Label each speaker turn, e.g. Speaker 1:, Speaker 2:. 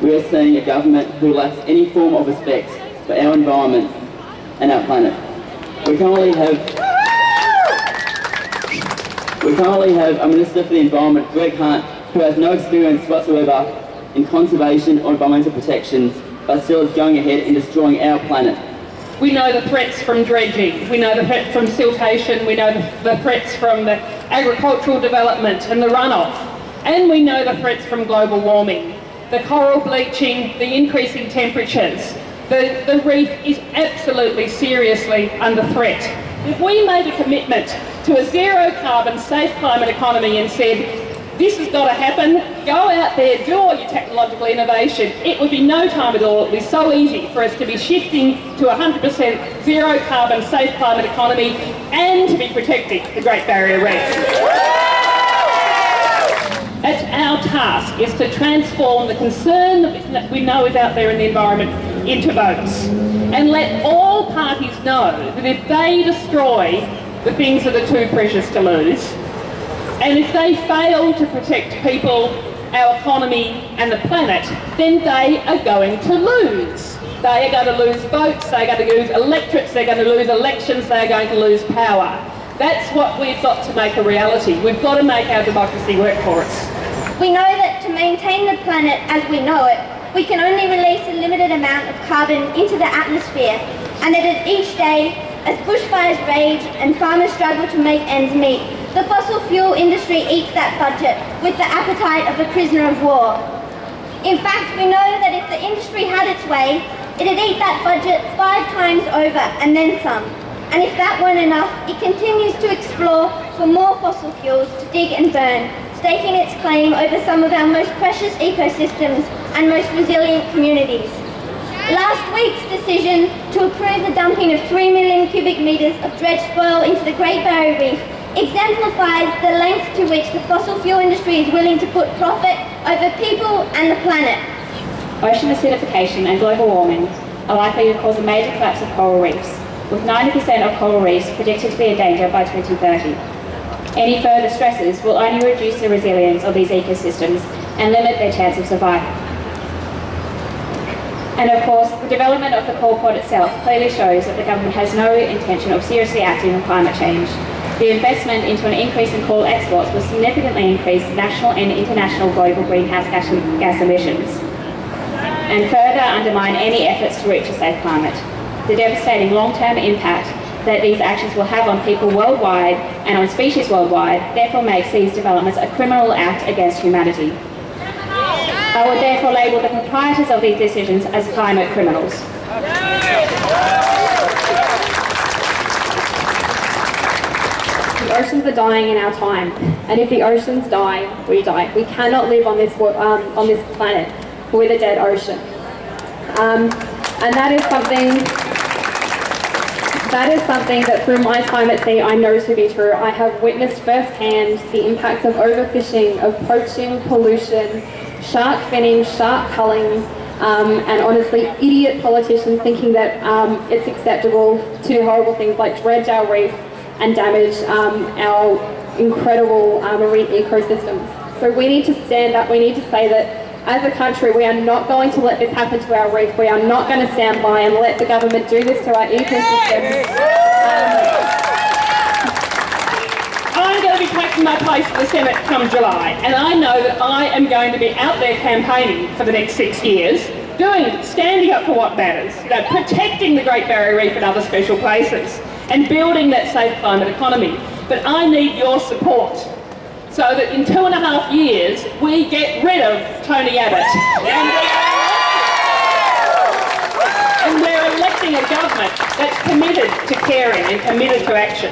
Speaker 1: We are seeing a government who lacks any form of respect for our environment and our planet. We currently have a Minister for the Environment, Greg Hunt, who has no experience whatsoever in conservation or environmental protection, but still is going ahead and destroying our planet.
Speaker 2: We know the threats from dredging, we know the threats from siltation, we know the threats from the agricultural development and the runoff, and we know the threats from global warming. The coral bleaching, the increasing temperatures, the reef is absolutely seriously under threat. If we made a commitment to a zero carbon, safe climate economy and said, this has got to happen, go out there, do all your technological innovation, it would be no time at all. It would be so easy for us to be shifting to 100% zero carbon, safe climate economy and to be protecting the Great Barrier Reef. That's our task, is to transform the concern that we know is out there in the environment into votes. And let all parties know that if they destroy the things that are too precious to lose, and if they fail to protect people, our economy and the planet, then they are going to lose. They are going to lose votes, they're going to lose electorates, they're going to lose elections, they're going to lose power. That's what we've got to make a reality. We've got to make our democracy work for us.
Speaker 3: We know that to maintain the planet as we know it, we can only release a limited amount of carbon into the atmosphere, and that each day, as bushfires rage and farmers struggle to make ends meet, the fossil fuel industry eats that budget with the appetite of a prisoner of war. In fact, we know that if the industry had its way, it'd eat that budget 5 times over and then some. And if that weren't enough, it continues to explore for more fossil fuels to dig and burn, staking its claim over some of our most precious ecosystems and most resilient communities. Last week's decision to approve the dumping of 3 million cubic metres of dredged spoil into the Great Barrier Reef exemplifies the lengths to which the fossil fuel industry is willing to put profit over people and the planet.
Speaker 4: Ocean acidification and global warming are likely to cause a major collapse of coral reefs, with 90% of coral reefs predicted to be endangered by 2030. Any further stresses will only reduce the resilience of these ecosystems and limit their chance of survival. And of course, the development of the coral port itself clearly shows that the government has no intention of seriously acting on climate change. The investment into an increase in coal exports will significantly increase national and international global greenhouse gas emissions, and further undermine any efforts to reach a safe climate. The devastating long-term impact that these actions will have on people worldwide and on species worldwide therefore makes these developments a criminal act against humanity. I would therefore label the proprietors of these decisions as climate criminals. The oceans are dying in our time, and if the oceans die, we die. We cannot live on this planet with a dead ocean. And that is something that through my time at sea I know to be true. I have witnessed firsthand the impacts of overfishing, of poaching, pollution, shark finning, shark culling, and honestly idiot politicians thinking that it's acceptable to do horrible things like dredge our reef and damage our incredible marine ecosystems. So we need to stand up, we need to say that as a country we are not going to let this happen to our reef, we are not going to stand by and let the government do this to our ecosystems. I'm going to be taking my place in the Senate come July, and I know that I am going to be out there campaigning for the next 6 years, standing up for what matters, protecting the Great Barrier Reef and other special places, and building that safe climate economy. But I need your support so that in 2.5 years we get rid of Tony Abbott and we're electing a government that's committed to caring and committed to action.